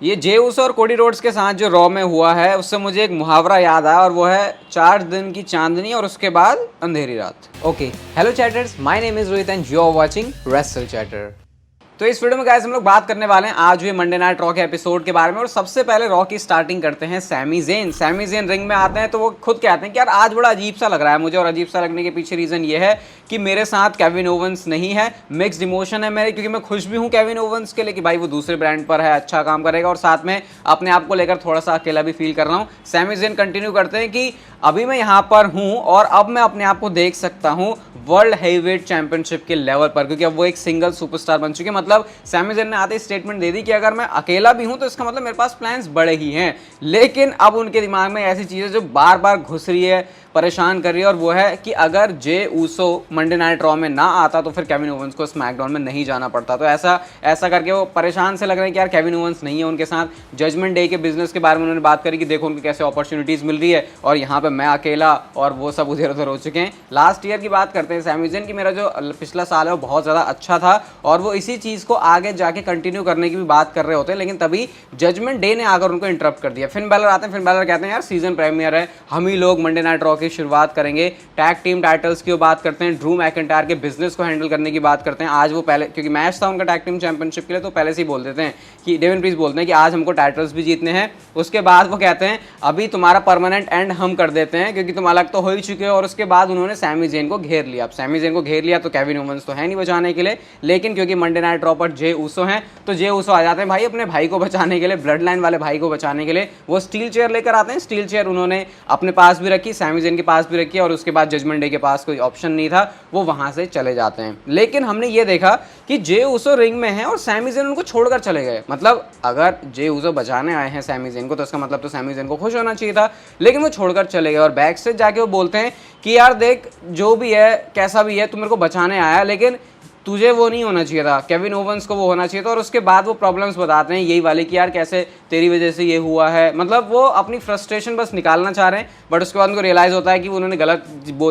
ये जे उसो और Cody Rhodes के साथ जो रॉ में हुआ है उससे मुझे एक मुहावरा याद आया और वो है 4 दिन की चांदनी और उसके बाद अंधेरी रात। Okay, hello chatters, my name is Rohit and you are watching wrestle chatter. तो इस वीडियो में गाइस हम लोग बात करने वाले हैं आज हुए मंडे नाइट रॉ के एपिसोड के बारे में। और सबसे पहले रॉ की स्टार्टिंग करते हैं सैमी ज़ेन रिंग में आते हैं तो वो खुद कहते हैं कि यार आज बड़ा अजीब सा लग रहा है मुझे, और अजीब सा लगने के पीछे रीज़न ये है कि मेरे साथ केविन ओवेंस नहीं है। मिक्स्ड इमोशन है मेरे, क्योंकि मैं खुश भी हूँ केविन ओवेंस के लिए कि भाई वो दूसरे ब्रांड पर है, अच्छा काम करेगा, और साथ में अपने आप को लेकर थोड़ा सा अकेला भी फील कर रहा हूँ। सैमी ज़ेन कंटिन्यू करते हैं कि अभी मैं यहाँ पर हूँ और अब मैं अपने आप को देख सकता हूँ वर्ल्ड हेवीवेट चैंपियनशिप के लेवल पर, क्योंकि अब वो एक सिंगल सुपरस्टार बन चुके हैं। मतलब सैमी ज़ेन ने आते ही स्टेटमेंट दे दी कि अगर मैं अकेला भी हूं तो इसका मतलब मेरे पास प्लान्स बड़े ही हैं। लेकिन अब उनके दिमाग में ऐसी चीज़ें जो बार बार घुस रही है, परेशान कर रही है, और वो है कि अगर Jey Uso Monday night Raw में ना आता तो फिर केविन ओवेंस को स्मैकडाउन में नहीं जाना पड़ता। तो ऐसा करके वो परेशान से लग रहे हैं कि यार केविन ओवेंस नहीं है उनके साथ। जजमेंट डे के बिजनेस के बारे में उन्होंने बात करी कि देखो उनको कैसे अपॉर्चुनिटीज़ मिल रही है और यहाँ पे मैं अकेला, और वो सब उधर उधर हो चुके हैं। लास्ट ईयर की बात करते हैं सैमी ज़ेन की, मेरा जो पिछला साल है वो बहुत ज़्यादा अच्छा था और वो इसी चीज़ को आगे जाके कंटिन्यू करने की भी बात कर रहे होते हैं, लेकिन तभी जजमेंट डे ने आकर उनको इंटरप्ट कर दिया। फिन बैलर आते हैं, फिन बैलर कहते हैं यार सीजन प्रीमियर है, हम ही लोग मंडे नाइट रॉ की शुरुआत करेंगे, टैग टीम टाइटल्स की बात करते हैं, ड्रू मैकिंटायर के बिजनेस को हैंडल करने की बात करते हैं। आज वो पहले, क्योंकि मैच था उनका टैग टीम चैंपियनशिप के लिए, तो पहले से ही बोल देते हैं कि डेविन प्रीस्ट बोलते हैं कि आज हमको टाइटल्स भी जीतने हैं। उसके बाद वो कहते हैं अभी तुम्हारा परमानेंट एंड हम कर देते हैं क्योंकि तुम अलग तो हो ही चुके हो। और उसके बाद उन्होंने सैमी ज़ेन को घेर लिया। अब सैमी ज़ेन को घेर लिया तो केविन ओवेंस तो है नहीं बचाने के लिए, लेकिन क्योंकि मंडे नाइट रॉ पर जे ऊसो हैं तो जे ऊसो आ जाते हैं भाई अपने भाई को बचाने के लिए, ब्लड लाइन वाले भाई को बचाने के लिए। वो स्टील चेयर लेकर आते हैं। स्टील चेयर उन्होंने अपने पास भी रखी, सैमी ज़ेन के पास भी रखी, और उसके बाद जजमेंट डे के पास कोई ऑप्शन नहीं था, वो वहां से चले जाते हैं। लेकिन हमने ये देखा कि जे ऊसो रिंग में है और सैमी ज़ेन उनको छोड़कर चले गए। मतलब अगर जे ऊसो बचाने आए हैं सैमी ज़ेन को तो इसका मतलब तो सैमी ज़ेन को खुश होना चाहिए था, लेकिन वो छोड़कर चले गए। और बैक स्टेज जाके वो बोलते हैं कि यार देख जो भी है कैसा भी है तू मेरे को बचाने आया, लेकिन तुझे वो नहीं होना चाहिए था, केविन ओवेंस को वो होना चाहिए था। और उसके बाद वो प्रॉब्लम्स बताते हैं यही वाले कि यार कैसे तेरी वजह से ये हुआ है। मतलब वो अपनी फ्रस्ट्रेशन बस निकालना चाह रहे हैं, बट उसके बाद उनको रियलाइज़ होता है कि उन्होंने गलत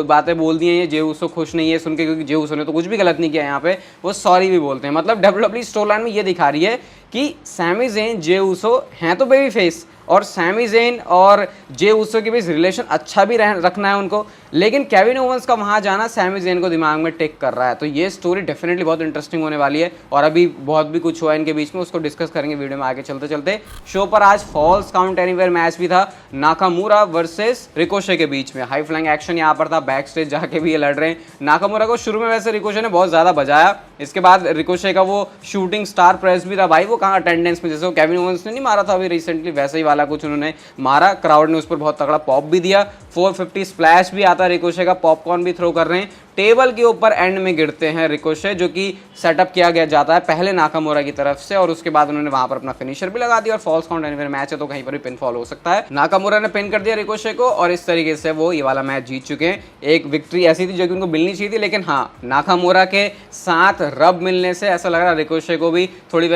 बातें बोल दी हैं। ये जे ऊसो खुश नहीं है सुन के, क्योंकि जे ऊसो ने तो कुछ भी गलत नहीं किया यहाँ पे, वो सॉरी भी बोलते हैं। मतलब डब्ल्यूडब्ल्यूई स्टोरी लाइन में ये दिखा रही है कि सैमी ज़ेन जे ऊसो हैं तो बेबी फेस, और सैमी ज़ेन और जे ऊसो के बीच रिलेशन अच्छा भी रखना है उनको, लेकिन केविन ओवेंस का वहाँ जाना सैमी ज़ेन को दिमाग में टिक कर रहा है। तो ये स्टोरी डेफिनेटली बहुत इंटरेस्टिंग होने वाली है, और अभी बहुत भी कुछ हुआ है इनके बीच में, उसको डिस्कस करेंगे वीडियो में आगे चलते चलते। शो पर आज फॉल्स काउंट एनीवेयर मैच भी था, नाकामुरा वर्सेस रिकोशे के बीच में। हाई फ्लाइंग एक्शन यहाँ पर था, बैक स्टेज जाके भी ये लड़ रहे हैं। नाकामुरा को शुरू में वैसे रिकोशे ने बहुत ज़्यादा बजाया, इसके बाद रिकोशे का वो शूटिंग स्टार प्रेस भी था भाई, वो कहाँ अटेंडेंस में, जैसे वो केविन ओवेंस ने नहीं मारा था अभी रिसेंटली, वैसे ही वाला कुछ उन्होंने मारा। क्राउड ने उस पर बहुत तगड़ा पॉप भी दिया। 450 स्प्लैश भी आता है रिकोशे का, पॉपकॉर्न भी थ्रो कर रहे हैं। टेबल के ऊपर एंड में गिरते हैं रिकोशे, जो कि सेटअप किया गया जाता है पहले नाकामुरा की तरफ से, और उसके बाद उन्होंने वहां पर अपना फिनिशर भी लगा दिया। और फॉल्स काउंट एनीवेयर मैच है तो कहीं पर भी पिन फॉल हो सकता है। नाकामुरा ने पिन कर दिया रिकोशे को, और इस तरीके से वो ये वाला मैच जीत चुके हैं। एक विक्ट्री ऐसी थी जो कि उनको मिलनी चाहिए थी, लेकिन हाँ नाकामुरा के साथ रब मिलने से ऐसा लग रहा है रिकोशे को भी थोड़ी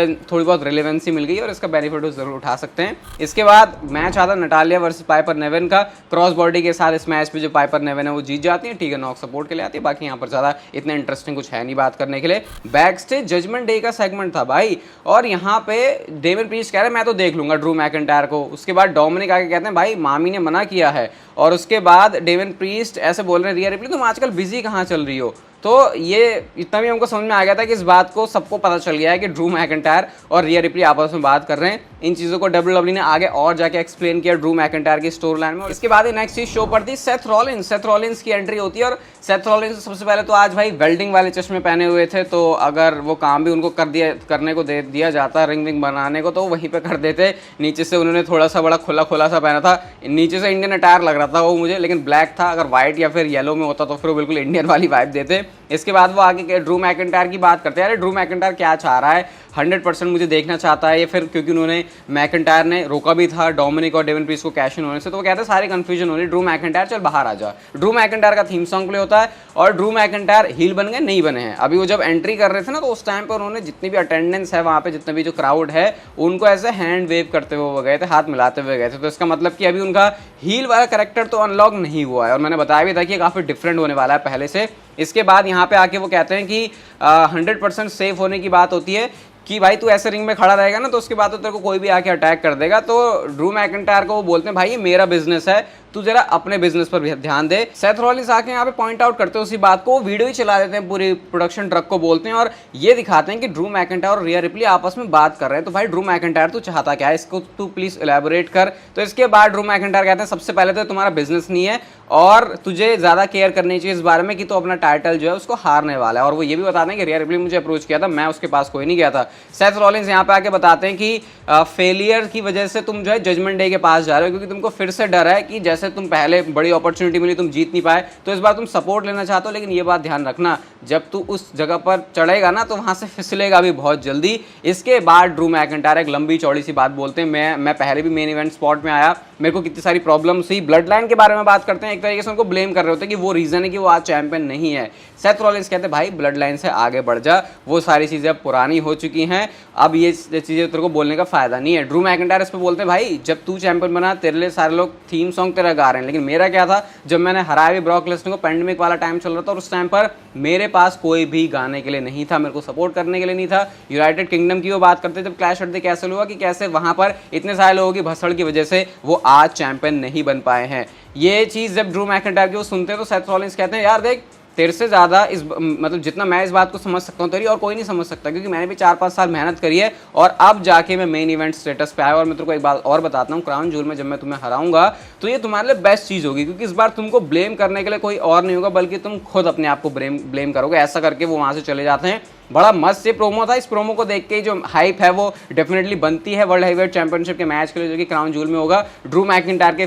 बहुत रिलेवेंसी मिल गई, और इसका बेनिफिट जरूर उठा सकते हैं। इसके बाद मैच आता नटालिया वर्सेस पाइपर नेवन का। क्रॉस बॉडी के साथ इस मैच में जो पाइपर नेवन है वो जीत जाती है, ठीक है, नॉक सपोर्ट के लिए आती है। बाकी यहाँ पर ज़्यादा इतना इंटरेस्टिंग कुछ है नहीं बात करने के लिए। बैक स्टेज जजमेंट डे का सेगमेंट था भाई, और यहाँ पे डेविन प्रीस्ट कह रहे हैं मैं तो देख लूंगा ड्रू मैकिंटायर को। उसके बाद डोमिनिक आके कहते हैं भाई मामी ने मना किया है, और उसके बाद डेविन प्रीस्ट ऐसे बोल रहे हैं रिया रिप्ली तुम आजकल बिजी कहाँ चल रही हो। तो ये इतना भी हमको समझ में आ गया था कि इस बात को सबको पता चल गया है कि ड्रू मैकिंटायर और रिया रिप्ली आपस में बात कर रहे हैं। इन चीज़ों को डब्ल्यूडब्ल्यूई ने आगे और जाके एक्सप्लेन किया ड्रू मैकिंटायर की स्टोरी लाइन में। और इसके बाद नेक्स्ट चीज शो पर थी सेथ रॉलिन्स की एंट्री होती है। और सेथ रॉलिन्स सबसे पहले तो आज भाई वेल्डिंग वाले चश्मे पहने हुए थे, तो अगर वो काम भी उनको करने को दे दिया जाता रिंग विंग बनाने को तो वहीं पर कर देते। नीचे से उन्होंने थोड़ा सा बड़ा खुला सा पहना था, नीचे से इंडियन अटायर लग रहा था वो मुझे, लेकिन ब्लैक था। अगर व्हाइट या फिर येलो में होता तो फिर वो बिल्कुल इंडियन वाली वाइब देते। इसके बाद वो आगे ड्रू मैकिंटायर की बात करते हैं। अरे ड्रू मैकिंटायर क्या चाह रहा है, 100% मुझे देखना चाहता है ये, फिर क्योंकि उन्होंने मैकिंटायर ने रोका भी था डोमिनिक और डेविन प्रीस्ट को कैश इन होने से, तो वो कहते हैं सारी कंफ्यूजन हो रही, ड्रू मैकिंटायर चल बाहर आ जा। ड्रू मैकिंटायर का थीम सॉन्ग प्ले होता है, और ड्रू मैकिंटायर हील बन गए नहीं बने हैं। अभी वो जब एंट्री कर रहे थे ना तो उस टाइम पर उन्होंने जितनी भी अटेंडेंस है वहाँ पे, जितने भी जो क्राउड है उनको ऐसे हैंड वेव करते हुए गए थे, हाथ मिलाते हुए गए थे। तो इसका मतलब कि अभी उनका हील वाला कैरेक्टर तो अनलॉक नहीं हुआ है, और मैंने बताया भी था कि काफ़ी डिफरेंट होने वाला है पहले से। इसके बाद यहाँ पे आके वो कहते हैं कि 100% सेफ होने की बात होती है कि भाई तू ऐसे रिंग में खड़ा रहेगा ना तो उसके बाद तो तेरे को कोई भी आके अटैक कर देगा। तो ड्रू मैकिंटायर को वो बोलते हैं भाई ये मेरा बिजनेस है, तू जरा अपने बिजनेस पर भी ध्यान दे। सेथ रॉलिंस आके यहाँ पे पॉइंट आउट करते हैं उसी बात को, वीडियो ही चला देते हैं, पूरी प्रोडक्शन ट्रक को बोलते हैं और ये दिखाते हैं कि ड्रू मैकिंटायर और रिया रिप्ली आपस में बात कर रहे हैं। तो भाई ड्रू मैकिंटायर तू चाहता क्या है, इसको तू प्लीज इलैबोरेट कर। तो इसके बाद ड्रू मैकिंटायर कहते हैं सबसे पहले तो तुम्हारा बिजनेस नहीं है और तुझे ज्यादा केयर करनी चाहिए इस बारे में कि तो अपना टाइटल जो है उसको हारने वाला है। और वो ये भी बताते हैं कि रिया रिप्ली मुझे अप्रोच किया था, मैं उसके पास कोई नहीं गया था। सेथ रॉलिंस यहाँ पे आके बताते हैं कि फेलियर की वजह से तुम जो है जजमेंट डे के पास जा रहे हो, क्योंकि तुमको फिर से डर है कि जैसे तुम पहले बड़ी अपॉर्चुनिटी मिली तुम जीत नहीं पाए, तो इस बार तुम सपोर्ट लेना चाहते हो। लेकिन ये बात ध्यान रखना, जब तू उस जगह पर चढ़ेगा ना तो वहां से फिसलेगा भी बहुत जल्दी। इसके बाद ड्रू मैकिंटायर एक लंबी चौड़ी सी बात बोलते हैं, मैं पहले भी मेन इवेंट स्पॉट में आया, मेरे को कितनी सारी प्रॉब्लम्स हुई। ब्लड लाइन के बारे में बात करते हैं, एक तरीके से उनको ब्लेम कर रहे होते हैं कि वो रीजन है कि वो आज चैंपियन नहीं है। सेथ रॉलिंस कहते हैं भाई ब्लड लाइन से आगे बढ़ जा, वो सारी चीजें अब पुरानी हो चुकी हैं, अब ये चीजें तेरे को बोलने का फायदा नहीं है। ड्रू मैकिंटायर इस पे बोलते हैं भाई जब तू चैंपियन बना तेरे लिए सारे लोग थीम सॉन्ग तेरा गा रहे हैं, लेकिन मेरा क्या था, जब मैंने हराया भी ब्रॉक लेसनर को, पैंडेमिक वाला टाइम चल रहा था और उस टाइम पर मेरे पास कोई भी गाने के लिए नहीं था, मेरे को सपोर्ट करने के लिए नहीं था। यूनाइटेड किंगडम की वो बात करते जब क्लैश एट द कैसल हुआ कि कैसे वहां पर इतने सारे लोगों की भसड़ की वजह से वो आज चैंपियन नहीं बन पाए हैं। ये चीज जब ड्रू मैकिंटायर की वो सुनते हैं तो सेथ रॉलिंस कहते हैं यार देख तेरे से ज़्यादा इस मतलब जितना मैं इस बात को समझ सकता हूँ तेरी और कोई नहीं समझ सकता, क्योंकि मैंने भी 4-5 साल मेहनत करी है और अब जाके मैं मेन इवेंट स्टेटस पे आया। और मैं तेरे को एक बात और बताता हूँ, क्राउन जूल में जब मैं तुम्हें हराऊंगा तो ये तुम्हारे लिए बेस्ट चीज़ होगी, क्योंकि इस बार तुमको ब्लेम करने के लिए कोई और नहीं होगा बल्कि तुम खुद अपने आप को ब्लेम करोगे। ऐसा करके वो वहाँ से चले जाते हैं। बड़ा मस्त ये प्रोमो था, इस प्रोमो को देख के जो हाइप है वो डेफिनेटली बनती है वर्ल्ड हेवीवेट चैंपियनशिप के मैच के लिए जो कि क्राउन जूल में होगा। ड्रू मैकिंटायर के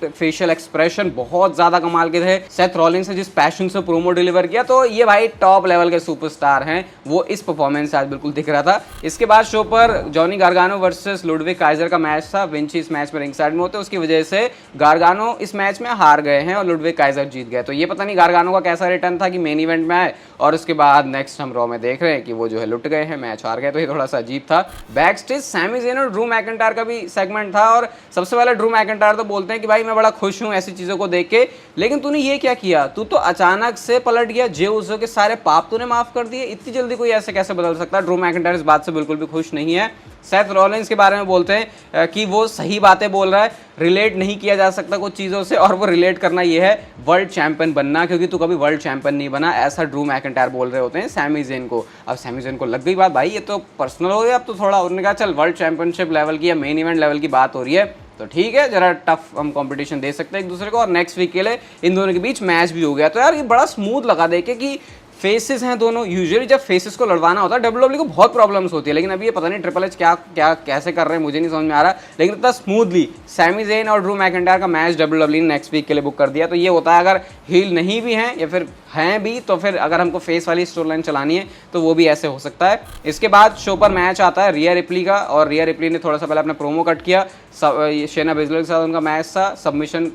फेशियल एक्सप्रेशन बहुत ज्यादा कमाल के थे। सेथ रॉलिंस ने जिस पैशन से प्रोमो डिलीवर किया, तो ये भाई टॉप लेवल के सुपरस्टार हैं, वो इस परफॉर्मेंस से आज बिल्कुल दिख रहा था। इसके बाद शो पर Johnny Gargano versus Ludwig Kaizer का मैच था। विंची इस मैच में रिंग साइड में होते, उसकी वजह से गार्गानो इस मैच में हार गए हैं और लुडविग काइजर जीत गए। तो ये पता नहीं गार्गानो का कैसा रिटर्न था कि मेन इवेंट में आए और उसके बाद नेक्स्ट हम रॉ में देख रहे हैं कि वो जो है लुट गए हैं, मैच हार गए। तो ये थोड़ा सा अजीब था। बैक स्टेज सैमी ज़ेन और ड्रू मैकिंटायर का भी सेगमेंट था और सबसे पहले ड्रू मैकिंटायर तो बोलते हैं कि भाई मैं बड़ा खुश हूँ ऐसी चीज़ों को देख के, लेकिन तूने ये क्या किया, तू तो अचानक से पलट गया, जे उसो के सारे पाप तूने माफ कर दिए, इतनी जल्दी कोई ऐसे कैसे बदल सकता है। ड्रू मैकिंटायर इस बात से बिल्कुल भी खुश नहीं है। सेथ रॉलिंस के बारे में बोलते हैं कि वो सही बातें बोल रहा है, रिलेट नहीं किया जा सकता कुछ चीज़ों से, और वो रिलेट करना ये है वर्ल्ड चैंपियन बनना, क्योंकि तू कभी वर्ल्ड चैंपियन नहीं बना, ऐसा ड्रू मैकिंटायर बोल रहे होते हैं सैमी ज़ेन को। अब सैमी ज़ेन को लग गई बात, भाई ये तो पर्सनल हो गया, अब तो थोड़ा उन्होंने कहा चल वर्ल्ड चैंपियनशिप लेवल की या मेन इवेंट लेवल की बात हो रही है तो ठीक है, जरा टफ हम कंपटीशन दे सकते हैं एक दूसरे को। और नेक्स्ट वीक के लिए इन दोनों के बीच मैच भी हो गया। तो यार ये बड़ा स्मूथ लगा देखे कि फेसेस हैं दोनों। यूजुअली जब फेसेस को लड़वाना होता है डब्ल्यूडब्ल्यू को बहुत प्रॉब्लम्स होती है, लेकिन अभी ये पता नहीं ट्रिपल एच क्या कैसे कर रहे हैं, मुझे नहीं समझ में आ रहा। लेकिन इतना स्मूथली सैमी ज़ेन और ड्रू मैकिंटायर का मैच डब्ल्यूडब्ल्यू ने नेक्स्ट वीक के लिए बुक कर दिया। तो ये होता है अगर हील नहीं भी हैं या फिर हैं भी, तो फिर अगर हमको फेस वाली स्टोरी लाइन चलानी है तो वो भी ऐसे हो सकता है। इसके बाद शो पर मैच आता है रिया रिप्ली का, और रिया रिप्ली ने थोड़ा सा पहले अपना प्रोमो कट किया। शेना बेजलर के साथ उनका मैच था, सबमिशन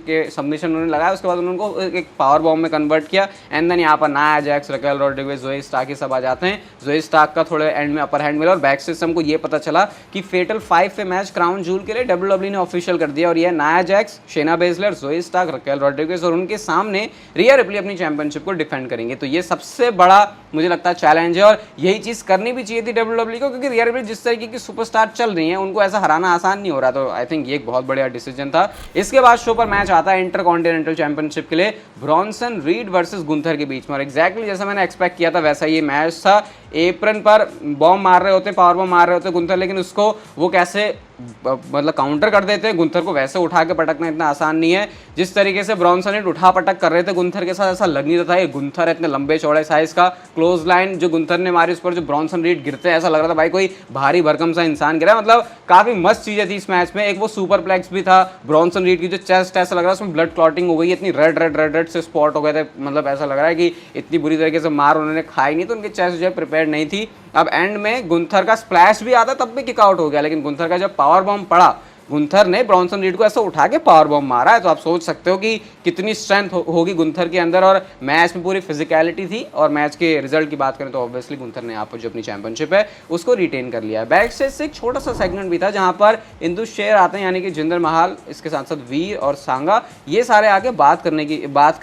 उन्होंने लगाया, उसके बाद उनको एक पावर बॉम्ब में कन्वर्ट किया। एंड देन यहाँ पर नाया जैक्स, रकेल रॉड्रिगेज, जोई स्टार्क सब आ जाते हैं। जोई स्टार्क का थोड़े एंड में अपर हैंड मिला और बैक से हमको ये पता चला कि फेटल 5 पे मैच क्राउन जूल के लिए डब्ल्यूडब्ल्यू ने ऑफिशियल कर दिया, और ये नाया जैक्स, शेना बेजलर, जोई स्टार्क, रकेल रॉड्रिगेज और उनके सामने रिया रिप्ली अपनी चैंपियनशिप को डिफेंड करेंगे। तो ये सबसे बड़ा मुझे लगता है चैलेंज है, और यही चीज़ करनी भी चाहिए थी डब्ल्यूडब्ल्यू को, क्योंकि रिया रिप्ली जिस तरीके की सुपरस्टार चल रही हैं उनको ऐसा हराना आसान नहीं हो रहा। तो आई थिंक ये एक बहुत बढ़िया डिसीजन था। इसके बाद शो पर मैच आता है इंटरकॉन्टिनेंटल चैंपियनशिप के लिए ब्रॉन्सन रीड वर्सेस गुंथर के बीच में, और एग्जैक्टली जैसा मैंने एक्सपेक्ट किया था वैसा ये मैच था। एप्रन पर बॉम्ब मार रहे होते, पावर बॉम्ब मार रहे होते गुंथर, लेकिन उसको वो कैसे मतलब काउंटर कर देते हैं। गुंथर को वैसे उठा के पटकना इतना आसान नहीं है। जिस तरीके से ब्रॉन्सन रीड उठा पटक कर रहे थे गुंथर के साथ, ऐसा लग नहीं रहा था ये गुंथर है इतने लंबे चौड़े साइज का। क्लोज लाइन जो गुंथर ने मारी उस पर जो ब्रॉन्सन रीड गिरते हैं, ऐसा लग रहा था भाई कोई भारी भरकम सा इंसान गिरा। मतलब काफी मस्त चीजें थी इस मैच में। एक वो सुपर प्लेक्स भी था ब्रॉन्सन रीड की, जो चेस्ट ऐसा लग रहा है उसमें ब्लड क्लॉटिंग हो गई, इतनी रेड से स्पॉट हो गए थे। मतलब ऐसा लग रहा है कि इतनी बुरी तरीके से मार उन्होंने खाई नहीं, तो उनकी चेस्ट जो है प्रिपेयर नहीं थी। अब एंड में गुंथर का स्प्लैश भी आता तब भी किक आउट हो गया, लेकिन गुंथर का जब पावर बॉम्ब पड़ा गुंथर ने ब्रॉन्सन रीड को ऐसा उठा के पावर बॉम्ब मारा है। तो आप सोच सकते हो कि कितनी स्ट्रेंथ होगी गुंथर के अंदर, और मैच में पूरी फिजिकलिटी थी। और मैच के रिजल्ट की बात करें तो ऑब्वियसली गुंथर ने यहाँ पर जो अपनी चैंपियनशिप है उसको रिटेन कर लिया है। बैक स्टेज से एक छोटा सा सेगमेंट भी था जहाँ पर इंदु शेर आते हैं, यानी कि जिंदर महाल, इसके साथ साथ वीर और सांगा, ये सारे आगे बात कर रहे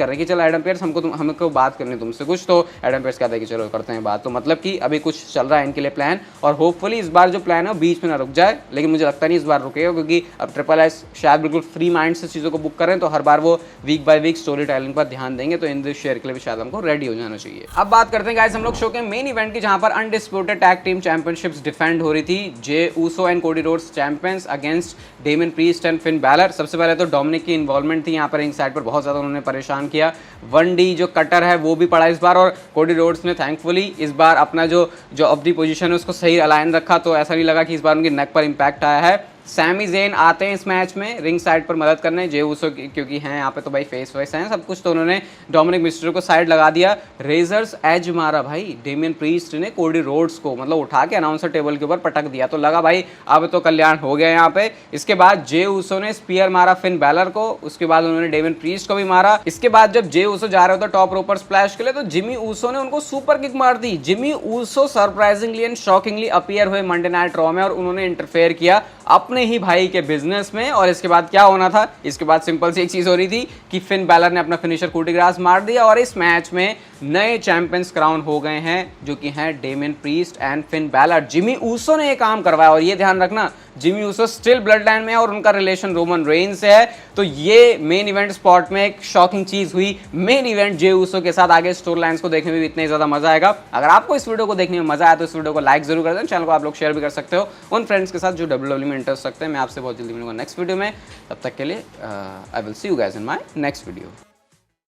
हैं कि चलो एडम पेयर्स हमको बात करनी तुमसे कुछ। तो एडम पेयर्स कहता है कि चलो करते हैं बात। तो मतलब कि अभी कुछ चल रहा है इनके लिए प्लान, और होपफुली इस बार जो प्लान है वो बीच में ना रुक जाए। लेकिन मुझे लगता नहीं इस बार रुकेगा, क्योंकि अब ट्रिपल एस शायद बिल्कुल फ्री माइंड से चीज़ों को बुक करें, तो हर बार वो week by week story telling पर ध्यान देंगे। तो इन शेयर के लिए भी शायद हमको रेडी हो जाना चाहिए। अब बात करते हैं गाइस हम लोग शो के मेन इवेंट की, जहां पर undisputed tag team championships defend हो रही थी। Jey Uso and Cody Rhodes champions against Damian Priest and Finn Balor. सबसे पहले तो डोमिनिक की इन्वॉल्वमेंट थी यहाँ पर रिंग साइड पर, बहुत ज़्यादा उन्होंने परेशान किया। 1D जो कटर है वो भी पड़ा इस बार, और कोडी रोड्स ने थैंकफुली इस बार अपना जो ऑफ दी पोजीशन है उसको सही अलाइन रखा। तो ऐसा नहीं लगा कि इस बार उनकी नेक पर इंपैक्ट आया है। सैमी ज़ेन आते हैं इस मैच में रिंग साइड पर मदद करने, जे ऊसो क्योंकि हैं यहाँ पे तो भाई फेस वेस हैं सब कुछ, तो उन्होंने डोमिनिक मिस्टेरियो को साइड लगा दिया। रेजर्स एज मारा भाई डेमियन प्रीस्ट ने कोडी रोड्स को, मतलब उठा के अनाउंसर टेबल के ऊपर पटक दिया। तो लगा भाई अब तो कल्याण हो गया यहाँ पे। इसके बाद जे ऊसो ने स्पीयर मारा फिन बैलर को, उसके बाद उन्होंने डेमियन प्रीस्ट को भी मारा। इसके बाद जब जे ऊसो जा रहे हो तो टॉप रोपर स्प्लैश के लिए, तो जिमी ऊसो ने उनको सुपर किक मार दी। Jimmy Uso surprisingly and shockingly appear हुए मंडे नाइट रॉ में, और उन्होंने इंटरफेयर किया अपने ही भाई के बिजनेस में। और इसके बाद क्या होना था, इसके बाद सिंपल सी एक चीज हो रही थी कि फिन बैलर ने अपना फिनिशर कूटी ग्रास मार दिया, और इस मैच में नए चैंपियंस क्राउन हो गए हैं, जो कि हैं Damien Priest and Finn Balor. Jimmy Uso ने ये काम करवाया, और ये ध्यान रखना Jimmy Uso still blood line में है और उनका रिलेशन रोमन रेंस से है। तो ये मेन इवेंट स्पॉट में एक शॉकिंग चीज हुई। मेन इवेंट जे ऊसो के साथ, आगे स्टोरी लाइन्स को देखने में भी इतना ही ज्यादा मजा आएगा। अगर आपको इस वीडियो को देखने में मजा आया तो इस वीडियो को लाइक जरूर कर दें, चैनल को आप लोग शेयर भी कर सकते हो उन फ्रेंड्स के साथ जो WWE में इंटरेस्ट रखते हैं। मैं आपसे बहुत जल्दी मिलूंगा नेक्स्ट वीडियो में, तब तक के लिए I will see you guys in my next video.